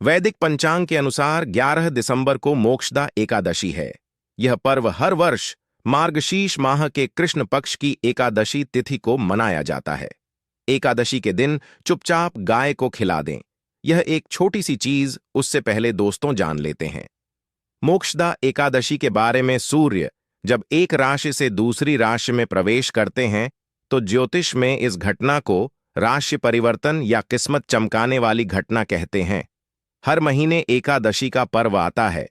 वैदिक पंचांग के अनुसार 11 दिसंबर को मोक्षदा एकादशी है। यह पर्व हर वर्ष मार्गशीर्ष माह के कृष्ण पक्ष की एकादशी तिथि को मनाया जाता है। एकादशी के दिन चुपचाप गाय को खिला दें। यह एक छोटी सी चीज, उससे पहले दोस्तों जान लेते हैं मोक्षदा एकादशी के बारे में। सूर्य जब एक राशि से दूसरी राशि में प्रवेश करते हैं तो ज्योतिष में इस घटना को राशि परिवर्तन या किस्मत चमकाने वाली घटना कहते हैं। हर महीने एकादशी का पर्व आता है,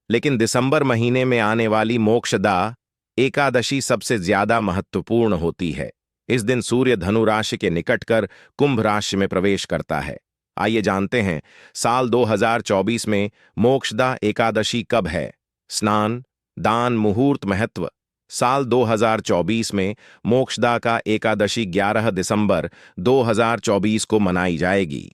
लेकिन दिसंबर महीने में आने वाली मोक्षदा एकादशी सबसे ज्यादा महत्वपूर्ण होती है। इस दिन सूर्य धनु राशि के निकट कर कुंभ राशि में प्रवेश करता है। आइए जानते हैं साल 2024 में मोक्षदा एकादशी कब है। स्नान, दान, मुहूर्त, महत्व। साल 2024 में मोक्षदा का एकादशी 11 दिसंबर 2024 को मनाई जाएगी।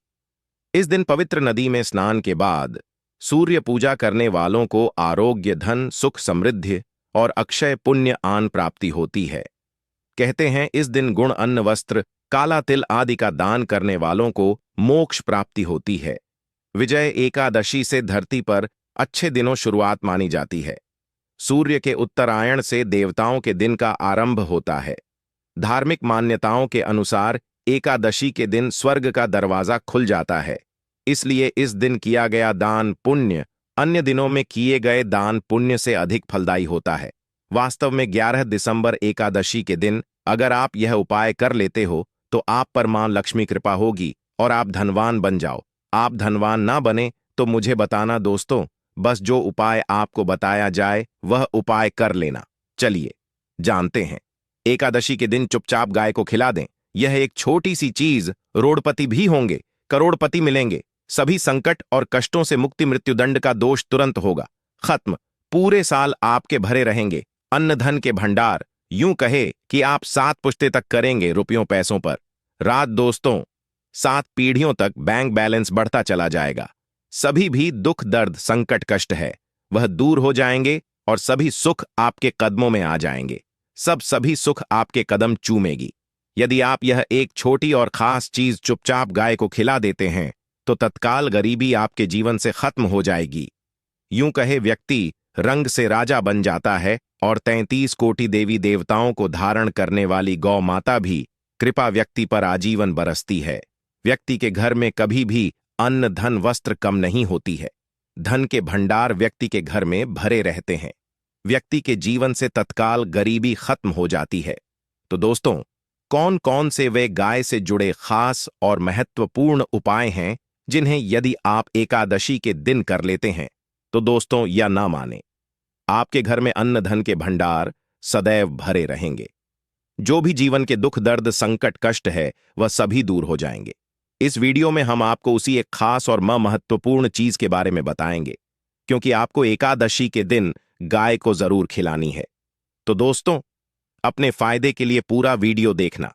इस दिन पवित्र नदी में स्नान के बाद सूर्य पूजा करने वालों को आरोग्य, धन, सुख, समृद्धि और अक्षय पुण्य आन प्राप्ति होती है। कहते हैं इस दिन गुण, अन्न, वस्त्र, काला तिल आदि का दान करने वालों को मोक्ष प्राप्ति होती है। विजय एकादशी से धरती पर अच्छे दिनों शुरुआत मानी जाती है। सूर्य के उत्तरायण से देवताओं के दिन का आरंभ होता है। धार्मिक मान्यताओं के अनुसार एकादशी के दिन स्वर्ग का दरवाजा खुल जाता है, इसलिए इस दिन किया गया दान पुण्य अन्य दिनों में किए गए दान पुण्य से अधिक फलदायी होता है। वास्तव में 11 दिसंबर एकादशी के दिन अगर आप यह उपाय कर लेते हो तो आप पर मां लक्ष्मी कृपा होगी और आप धनवान बन जाओ। आप धनवान ना बने तो मुझे बताना दोस्तों, बस जो उपाय आपको बताया जाए वह उपाय कर लेना। चलिए जानते हैं। एकादशी के दिन चुपचाप गाय को खिला दें। यह एक छोटी सी चीज, रोड़पति भी होंगे, करोड़पति मिलेंगे। सभी संकट और कष्टों से मुक्ति, मृत्युदंड का दोष तुरंत होगा खत्म। पूरे साल आपके भरे रहेंगे अन्न धन के भंडार। यूं कहे कि आप 7 पुश्ते तक करेंगे रुपयों पैसों पर रात दोस्तों। 7 पीढ़ियों तक बैंक बैलेंस बढ़ता चला जाएगा। सभी भी दुख, दर्द, संकट, कष्ट है वह दूर हो जाएंगे और सभी सुख आपके कदमों में आ जाएंगे। सभी सुख आपके कदम चूमेगी। यदि आप यह एक छोटी और खास चीज चुपचाप गाय को खिला देते हैं तो तत्काल गरीबी आपके जीवन से खत्म हो जाएगी। यूं कहे व्यक्ति रंग से राजा बन जाता है और 33 कोटि देवी देवताओं को धारण करने वाली गौ माता भी कृपा व्यक्ति पर आजीवन बरसती है। व्यक्ति के घर में कभी भी अन्न, धन, वस्त्र कम नहीं होती है। धन के भंडार व्यक्ति के घर में भरे रहते हैं। व्यक्ति के जीवन से तत्काल गरीबी खत्म हो जाती है। तो दोस्तों, कौन कौन से वे गाय से जुड़े खास और महत्वपूर्ण उपाय हैं जिन्हें यदि आप एकादशी के दिन कर लेते हैं तो दोस्तों या ना माने, आपके घर में अन्न धन के भंडार सदैव भरे रहेंगे। जो भी जीवन के दुख, दर्द, संकट, कष्ट है वह सभी दूर हो जाएंगे। इस वीडियो में हम आपको उसी एक खास और महत्वपूर्ण चीज के बारे में बताएंगे, क्योंकि आपको एकादशी के दिन गाय को जरूर खिलानी है। तो दोस्तों, अपने फायदे के लिए पूरा वीडियो देखना।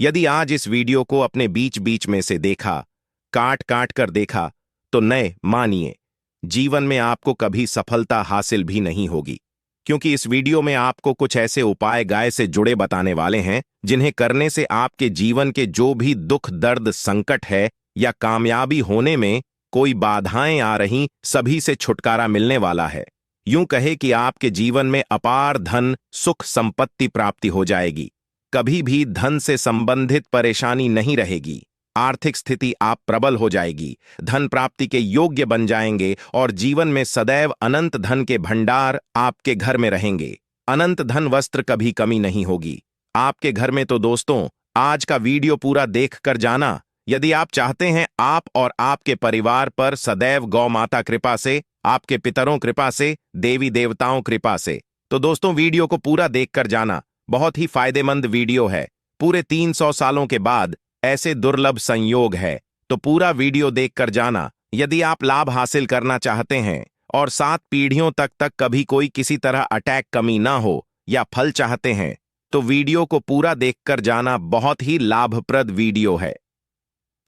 यदि आज इस वीडियो को अपने बीच बीच में से देखा, काट काट कर देखा, तो नए मानिए जीवन में आपको कभी सफलता हासिल भी नहीं होगी, क्योंकि इस वीडियो में आपको कुछ ऐसे उपाय गाय से जुड़े बताने वाले हैं जिन्हें करने से आपके जीवन के जो भी दुख, दर्द, संकट है या कामयाबी होने में कोई बाधाएं आ रही, सभी से छुटकारा मिलने वाला है। यूं कहे कि आपके जीवन में अपार धन, सुख, संपत्ति प्राप्ति हो जाएगी। कभी भी धन से संबंधित परेशानी नहीं रहेगी। आर्थिक स्थिति आप प्रबल हो जाएगी। धन प्राप्ति के योग्य बन जाएंगे और जीवन में सदैव अनंत धन के भंडार आपके घर में रहेंगे। अनंत धन, वस्त्र कभी कमी नहीं होगी आपके घर में। तो दोस्तों, आज का वीडियो पूरा देख कर जाना। यदि आप चाहते हैं आप और आपके परिवार पर सदैव गौ माता कृपा से, आपके पितरों कृपा से, देवी देवताओं कृपा से, तो दोस्तों वीडियो को पूरा देखकर जाना। बहुत ही फायदेमंद वीडियो है। पूरे 300 सालों के बाद ऐसे दुर्लभ संयोग है, तो पूरा वीडियो देखकर जाना। यदि आप लाभ हासिल करना चाहते हैं और 7 पीढ़ियों तक कभी कोई किसी तरह अटैक कमी ना हो या फल चाहते हैं तो वीडियो को पूरा देखकर जाना। बहुत ही लाभप्रद वीडियो है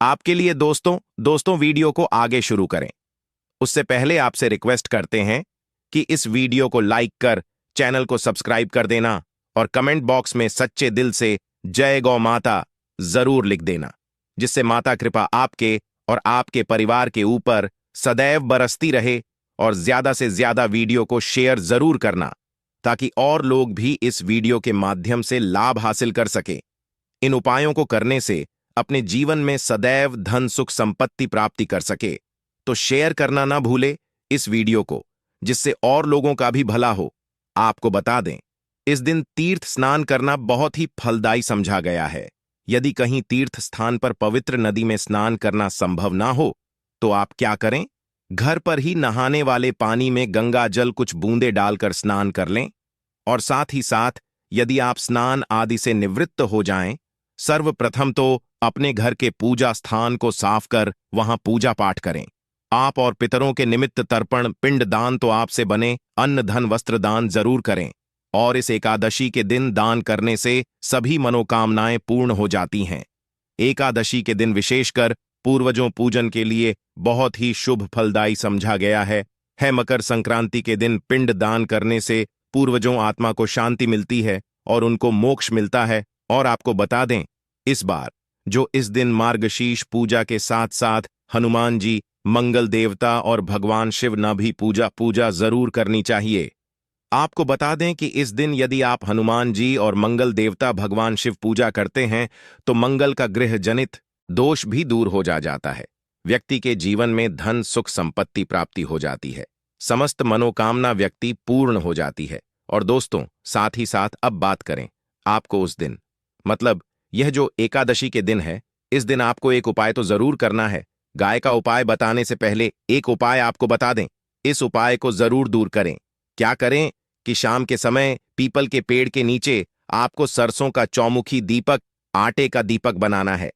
आपके लिए। दोस्तों वीडियो को आगे शुरू करें उससे पहले आपसे रिक्वेस्ट करते हैं कि इस वीडियो को लाइक कर चैनल को सब्सक्राइब कर देना और कमेंट बॉक्स में सच्चे दिल से जय गौ माता जरूर लिख देना, जिससे माता कृपा आपके और आपके परिवार के ऊपर सदैव बरसती रहे और ज्यादा से ज्यादा वीडियो को शेयर जरूर करना ताकि और लोग भी इस वीडियो के माध्यम से लाभ हासिल कर सके। इन उपायों को करने से अपने जीवन में सदैव धन सुख संपत्ति प्राप्ति कर सके। तो शेयर करना ना भूले इस वीडियो को, जिससे और लोगों का भी भला हो। आपको बता दें, इस दिन तीर्थ स्नान करना बहुत ही फलदायी समझा गया है। यदि कहीं तीर्थ स्थान पर पवित्र नदी में स्नान करना संभव ना हो तो आप क्या करें, घर पर ही नहाने वाले पानी में गंगा जल कुछ बूंदे डालकर स्नान कर लें। और साथ ही साथ यदि आप स्नान आदि से निवृत्त हो जाएं, सर्वप्रथम तो अपने घर के पूजा स्थान को साफ कर वहां पूजा पाठ करें। आप और पितरों के निमित्त तर्पण पिंड दान तो आपसे बने अन्न धन वस्त्र दान जरूर करें। और इस एकादशी के दिन दान करने से सभी मनोकामनाएं पूर्ण हो जाती हैं। एकादशी के दिन विशेषकर पूर्वजों पूजन के लिए बहुत ही शुभ फलदायी समझा गया है। मकर संक्रांति के दिन पिंड दान करने से पूर्वजों आत्मा को शांति मिलती है और उनको मोक्ष मिलता है। और आपको बता दें, इस बार जो इस दिन मार्गशीर्ष पूजा के साथ साथ हनुमान जी, मंगल देवता और भगवान शिव न भी पूजा जरूर करनी चाहिए। आपको बता दें कि इस दिन यदि आप हनुमान जी और मंगल देवता भगवान शिव पूजा करते हैं तो मंगल का गृह जनित दोष भी दूर हो जाता है। व्यक्ति के जीवन में धन सुख संपत्ति प्राप्ति हो जाती है। समस्त मनोकामना व्यक्ति पूर्ण हो जाती है। और दोस्तों, साथ ही साथ अब बात करें आपको उस दिन, मतलब यह जो एकादशी के दिन है, इस दिन आपको एक उपाय तो जरूर करना है। गाय का उपाय बताने से पहले एक उपाय आपको बता दें, इस उपाय को जरूर दूर करें। क्या करें कि शाम के समय पीपल के पेड़ के नीचे आपको सरसों का चौमुखी दीपक, आटे का दीपक बनाना है।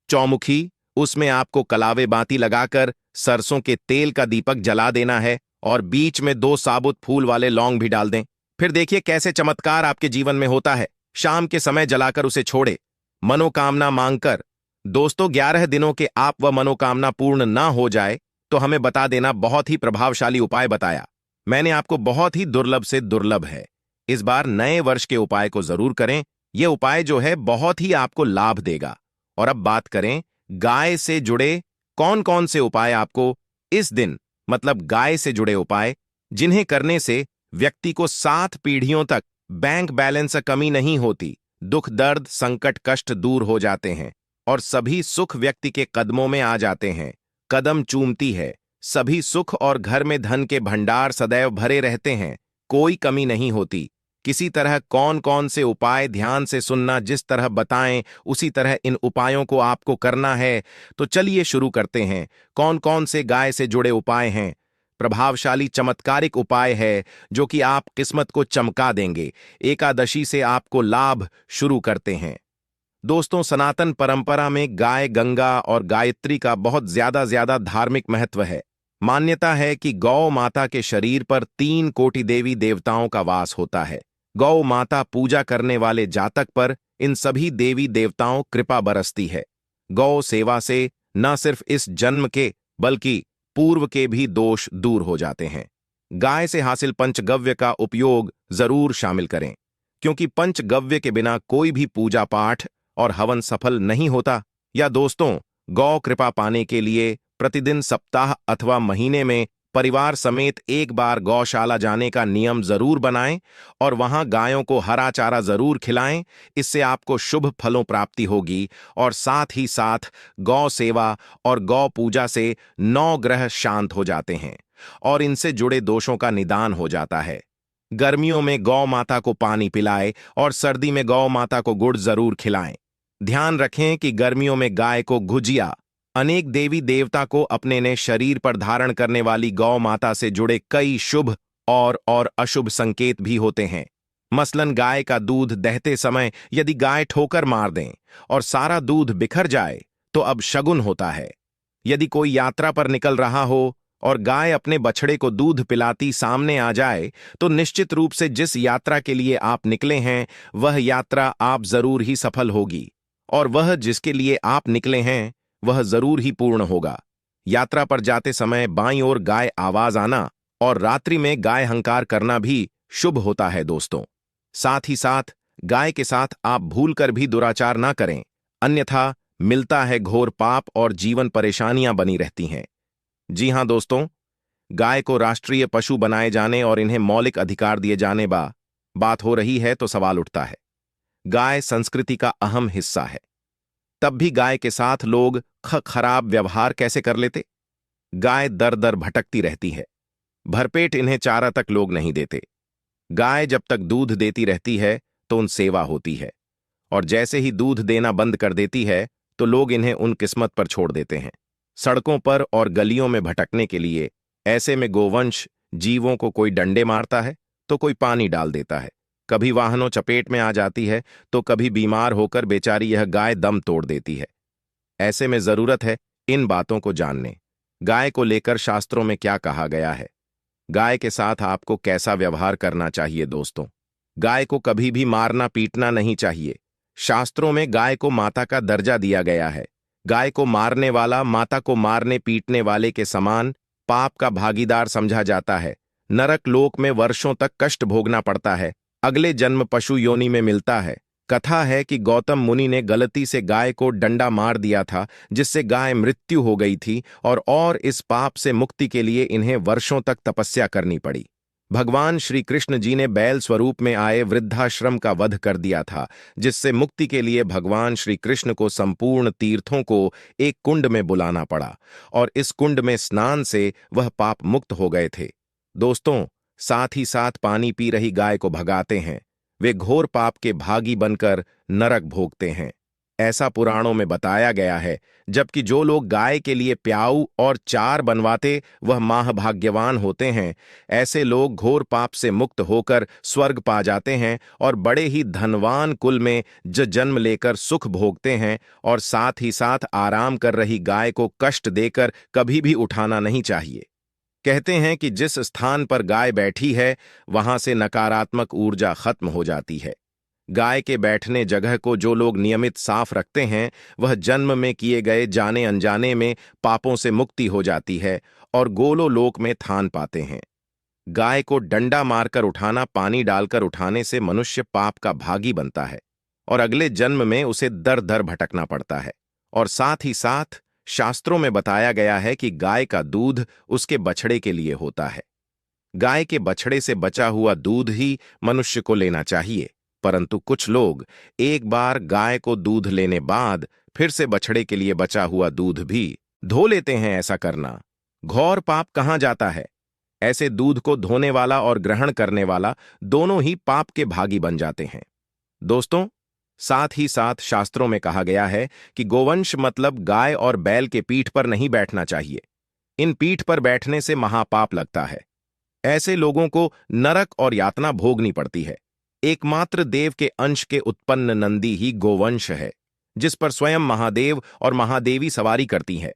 चौमुखी, उसमें आपको कलावे बाती लगाकर सरसों के तेल का दीपक जला देना है और बीच में 2 साबुत फूल वाले लौंग भी डाल दें। फिर देखिए कैसे चमत्कार आपके जीवन में होता है। शाम के समय जलाकर उसे छोड़े, मनोकामना मांगकर। दोस्तों, 11 दिनों के आप वह मनोकामना पूर्ण ना हो जाए तो हमें बता देना। बहुत ही प्रभावशाली उपाय बताया मैंने आपको, बहुत ही दुर्लभ से दुर्लभ है। इस बार नए वर्ष के उपाय को जरूर करें। यह उपाय जो है बहुत ही आपको लाभ देगा। और अब बात करें गाय से जुड़े कौन कौन से उपाय आपको इस दिन, मतलब गाय से जुड़े उपाय जिन्हें करने से व्यक्ति को 7 पीढ़ियों तक बैंक बैलेंस से कमी नहीं होती, दुख दर्द संकट कष्ट दूर हो जाते हैं और सभी सुख व्यक्ति के कदमों में आ जाते हैं। कदम चूमती है सभी सुख और घर में धन के भंडार सदैव भरे रहते हैं, कोई कमी नहीं होती। किसी तरह कौन कौन से उपाय ध्यान से सुनना, जिस तरह बताएं उसी तरह इन उपायों को आपको करना है। तो चलिए शुरू करते हैं। कौन कौन से गाय से जुड़े उपाय हैं? प्रभावशाली चमत्कारिक उपाय है जो कि आप किस्मत को चमका देंगे। एकादशी से आपको लाभ शुरू करते हैं। दोस्तों, सनातन परंपरा में गाय, गंगा और गायत्री का बहुत ज्यादा धार्मिक महत्व है। मान्यता है कि गौ माता के शरीर पर 3 कोटि देवी देवताओं का वास होता है। गौ माता पूजा करने वाले जातक पर इन सभी देवी देवताओं कृपा बरसती है। गौ सेवा से न सिर्फ इस जन्म के बल्कि पूर्व के भी दोष दूर हो जाते हैं। गाय से हासिल पंचगव्य का उपयोग जरूर शामिल करें, क्योंकि पंचगव्य के बिना कोई भी पूजा पाठ और हवन सफल नहीं होता। या दोस्तों, गौ कृपा पाने के लिए प्रतिदिन, सप्ताह अथवा महीने में परिवार समेत एक बार गौशाला जाने का नियम जरूर बनाएं और वहां गायों को हरा चारा जरूर खिलाएं। इससे आपको शुभ फलों प्राप्ति होगी और साथ ही साथ गौ सेवा और गौ पूजा से 9 ग्रह शांत हो जाते हैं और इनसे जुड़े दोषों का निदान हो जाता है। गर्मियों में गौ माता को पानी पिलाएं और सर्दी में गौ माता को गुड़ जरूर खिलाएं। ध्यान रखें कि गर्मियों में गाय को गुजिया, अनेक देवी देवता को अपने ने शरीर पर धारण करने वाली गौ माता से जुड़े कई शुभ और अशुभ संकेत भी होते हैं। मसलन गाय का दूध दहते समय यदि गाय ठोकर मार दें और सारा दूध बिखर जाए तो अब शगुन होता है। यदि कोई यात्रा पर निकल रहा हो और गाय अपने बछड़े को दूध पिलाती सामने आ जाए तो निश्चित रूप से जिस यात्रा के लिए आप निकले हैं वह यात्रा आप जरूर ही सफल होगी और वह जिसके लिए आप निकले हैं वह जरूर ही पूर्ण होगा। यात्रा पर जाते समय बाईं ओर गाय आवाज आना और रात्रि में गाय हंकार करना भी शुभ होता है दोस्तों। साथ ही साथ गाय के साथ आप भूलकर भी दुराचार ना करें, अन्यथा मिलता है घोर पाप और जीवन परेशानियां बनी रहती हैं। जी हां दोस्तों, गाय को राष्ट्रीय पशु बनाए जाने और इन्हें मौलिक अधिकार दिए जाने बात हो रही है तो सवाल उठता है। गाय संस्कृति का अहम हिस्सा है, तब भी गाय के साथ लोग खराब व्यवहार कैसे कर लेते? गाय दर दर भटकती रहती है, भरपेट इन्हें चारा तक लोग नहीं देते। गाय जब तक दूध देती रहती है तो उन सेवा होती है, और जैसे ही दूध देना बंद कर देती है तो लोग इन्हें उन किस्मत पर छोड़ देते हैं, सड़कों पर और गलियों में भटकने के लिए। ऐसे में गोवंश जीवों को कोई डंडे मारता है तो कोई पानी डाल देता है, कभी वाहनों चपेट में आ जाती है तो कभी बीमार होकर बेचारी यह गाय दम तोड़ देती है। ऐसे में जरूरत है इन बातों को जानने। गाय को लेकर शास्त्रों में क्या कहा गया है? गाय के साथ आपको कैसा व्यवहार करना चाहिए दोस्तों? गाय को कभी भी मारना पीटना नहीं चाहिए। शास्त्रों में गाय को माता का दर्जा दिया गया है। गाय को मारने वाला माता को मारने पीटने वाले के समान पाप का भागीदार समझा जाता है। नरक लोक में वर्षों तक कष्ट भोगना पड़ता है, अगले जन्म पशु योनि में मिलता है। कथा है कि गौतम मुनि ने गलती से गाय को डंडा मार दिया था, जिससे गाय मृत्यु हो गई थी, और इस पाप से मुक्ति के लिए इन्हें वर्षों तक तपस्या करनी पड़ी। भगवान श्री कृष्ण जी ने बैल स्वरूप में आए वृद्धाश्रम का वध कर दिया था, जिससे मुक्ति के लिए भगवान श्री कृष्ण को संपूर्ण तीर्थों को एक कुंड में बुलाना पड़ा, और इस कुंड में स्नान से वह पाप मुक्त हो गए थे। दोस्तों, साथ ही साथ पानी पी रही गाय को भगाते हैं, वे घोर पाप के भागी बनकर नरक भोगते हैं, ऐसा पुराणों में बताया गया है। जबकि जो लोग गाय के लिए प्याऊ और चार बनवाते वह महाभाग्यवान होते हैं। ऐसे लोग घोर पाप से मुक्त होकर स्वर्ग पा जाते हैं और बड़े ही धनवान कुल में जन्म लेकर सुख भोगते हैं, और साथ ही साथ आराम कर रही गाय को कष्ट देकर कभी भी उठाना नहीं चाहिए। कहते हैं कि जिस स्थान पर गाय बैठी है वहां से नकारात्मक ऊर्जा खत्म हो जाती है। गाय के बैठने जगह को जो लोग नियमित साफ रखते हैं वह जन्म में किए गए जाने अनजाने में पापों से मुक्ति हो जाती है और गोलो लोक में थान पाते हैं। गाय को डंडा मारकर उठाना, पानी डालकर उठाने से मनुष्य पाप का भागी बनता है और अगले जन्म में उसे दर दर भटकना पड़ता है। और साथ ही साथ शास्त्रों में बताया गया है कि गाय का दूध उसके बछड़े के लिए होता है। गाय के बछड़े से बचा हुआ दूध ही मनुष्य को लेना चाहिए, परंतु कुछ लोग एक बार गाय को दूध लेने बाद फिर से बछड़े के लिए बचा हुआ दूध भी धो लेते हैं। ऐसा करना घोर पाप कहाँ जाता है? ऐसे दूध को धोने वाला और ग्रहण करने वाला दोनों ही पाप के भागी बन जाते हैं। दोस्तों, साथ ही साथ शास्त्रों में कहा गया है कि गोवंश मतलब गाय और बैल के पीठ पर नहीं बैठना चाहिए। इन पीठ पर बैठने से महापाप लगता है। ऐसे लोगों को नरक और यातना भोगनी पड़ती है। एकमात्र देव के अंश के उत्पन्न नंदी ही गोवंश है, जिस पर स्वयं महादेव और महादेवी सवारी करती है,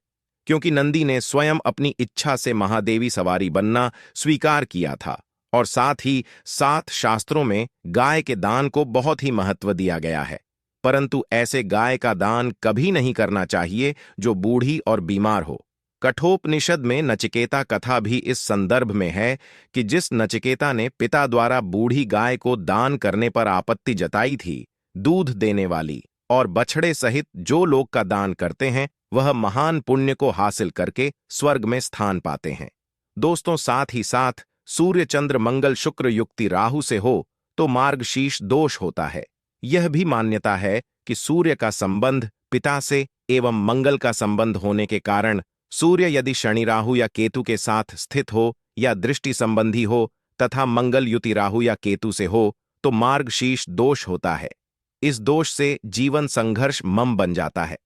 क्योंकि नंदी ने स्वयं अपनी इच्छा से महादेवी सवारी बनना स्वीकार किया था। और साथ ही साथ शास्त्रों में गाय के दान को बहुत ही महत्व दिया गया है, परंतु ऐसे गाय का दान कभी नहीं करना चाहिए जो बूढ़ी और बीमार हो। कठोपनिषद में नचिकेता कथा भी इस संदर्भ में है कि जिस नचिकेता ने पिता द्वारा बूढ़ी गाय को दान करने पर आपत्ति जताई थी, दूध देने वाली और बछड़े सहित जो लोग का दान करते हैं वह महान पुण्य को हासिल करके स्वर्ग में स्थान पाते हैं। दोस्तों, साथ ही साथ सूर्य चंद्र मंगल शुक्र युक्ति राहु से हो तो मार्गशीर्ष दोष होता है। यह भी मान्यता है कि सूर्य का संबंध पिता से एवं मंगल का संबंध होने के कारण सूर्य यदि शनि राहु या केतु के साथ स्थित हो या दृष्टि संबंधी हो तथा मंगल युति राहु या केतु से हो तो मार्गशीर्ष दोष होता है। इस दोष से जीवन संघर्ष मम बन जाता है।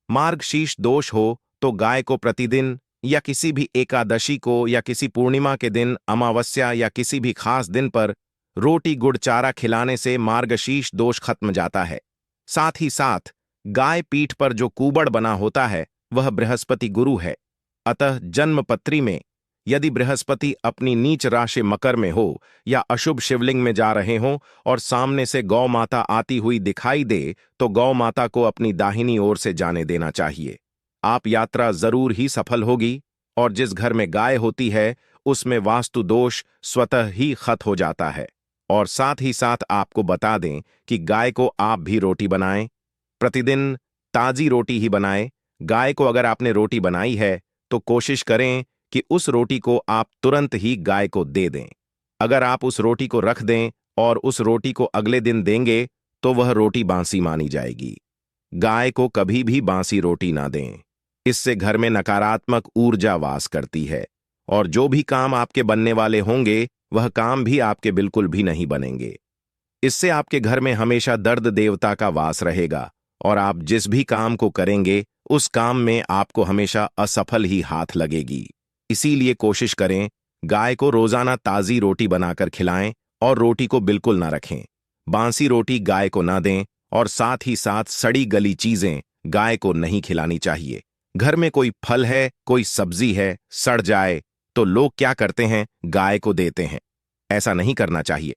मार्गशीर्ष दोष हो तो गाय को प्रतिदिन या किसी भी एकादशी को या किसी पूर्णिमा के दिन, अमावस्या या किसी भी खास दिन पर रोटी गुड़ चारा खिलाने से मार्गशीर्ष दोष खत्म जाता है। साथ ही साथ गाय पीठ पर जो कुबड़ बना होता है वह बृहस्पति गुरु है। अतः जन्मपत्री में यदि बृहस्पति अपनी नीच राशि मकर में हो या अशुभ शिवलिंग में जा रहे हों और सामने से गौ माता आती हुई दिखाई दे तो गौ माता को अपनी दाहिनी ओर से जाने देना चाहिए। आप यात्रा जरूर ही सफल होगी और जिस घर में गाय होती है उसमें वास्तु दोष स्वतः ही खत्म हो जाता है। और साथ ही साथ आपको बता दें कि गाय को आप भी रोटी बनाएं, प्रतिदिन ताजी रोटी ही बनाएं। गाय को अगर आपने रोटी बनाई है तो कोशिश करें कि उस रोटी को आप तुरंत ही गाय को दे दें। अगर आप उस रोटी को रख दें और उस रोटी को अगले दिन देंगे तो वह रोटी बासी मानी जाएगी। गाय को कभी भी बासी रोटी ना दें। इससे घर में नकारात्मक ऊर्जा वास करती है और जो भी काम आपके बनने वाले होंगे वह काम भी आपके बिल्कुल भी नहीं बनेंगे। इससे आपके घर में हमेशा दर्द देवता का वास रहेगा और आप जिस भी काम को करेंगे उस काम में आपको हमेशा असफल ही हाथ लगेगी। इसीलिए कोशिश करें गाय को रोजाना ताजी रोटी बनाकर खिलाएं और रोटी को बिल्कुल ना रखें। बासी रोटी गाय को ना दें और साथ ही साथ सड़ी गली चीजें गाय को नहीं खिलानी चाहिए। घर में कोई फल है, कोई सब्जी है, सड़ जाए तो लोग क्या करते हैं, गाय को देते हैं। ऐसा नहीं करना चाहिए।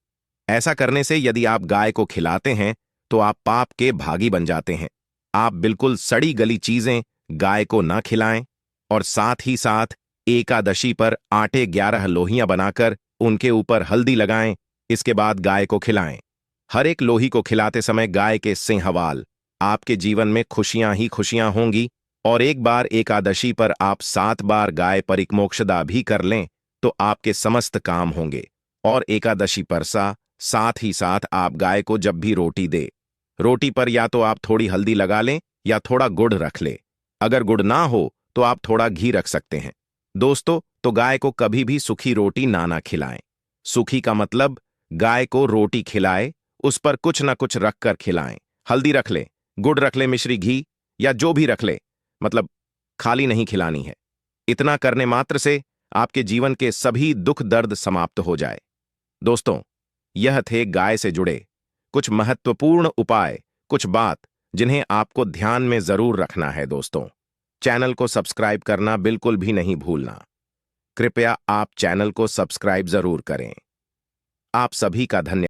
ऐसा करने से यदि आप गाय को खिलाते हैं तो आप पाप के भागी बन जाते हैं। आप बिल्कुल सड़ी गली चीजें गाय को ना खिलाएं और साथ ही साथ एकादशी पर आटे 11 लोहियां बनाकर उनके ऊपर हल्दी लगाएं। इसके बाद गाय को खिलाएं। हर एक लोही को खिलाते समय गाय के सिंहवाल आपके जीवन में खुशियां ही खुशियां होंगी। और एक बार एकादशी पर आप 7 बार गाय परिक्मोक्षदा भी कर लें तो आपके समस्त काम होंगे। और एकादशी पर साथ ही साथ आप गाय को जब भी रोटी दे, रोटी पर या तो आप थोड़ी हल्दी लगा लें या थोड़ा गुड़ रख ले। अगर गुड़ ना हो तो आप थोड़ा घी रख सकते हैं। दोस्तों, तो गाय को कभी भी सूखी रोटी ना खिलाएं। सूखी का मतलब गाय को रोटी खिलाए, उस पर कुछ ना कुछ रख कर खिलाएं। हल्दी रख ले, गुड़ रख ले, मिश्री घी या जो भी रख ले, मतलब खाली नहीं खिलानी है। इतना करने मात्र से आपके जीवन के सभी दुख दर्द समाप्त हो जाए। दोस्तों, यह थे गाय से जुड़े कुछ महत्वपूर्ण उपाय, कुछ बात जिन्हें आपको ध्यान में जरूर रखना है। दोस्तों, चैनल को सब्सक्राइब करना बिल्कुल भी नहीं भूलना। कृपया आप चैनल को सब्सक्राइब जरूर करें। आप सभी का धन्यवाद।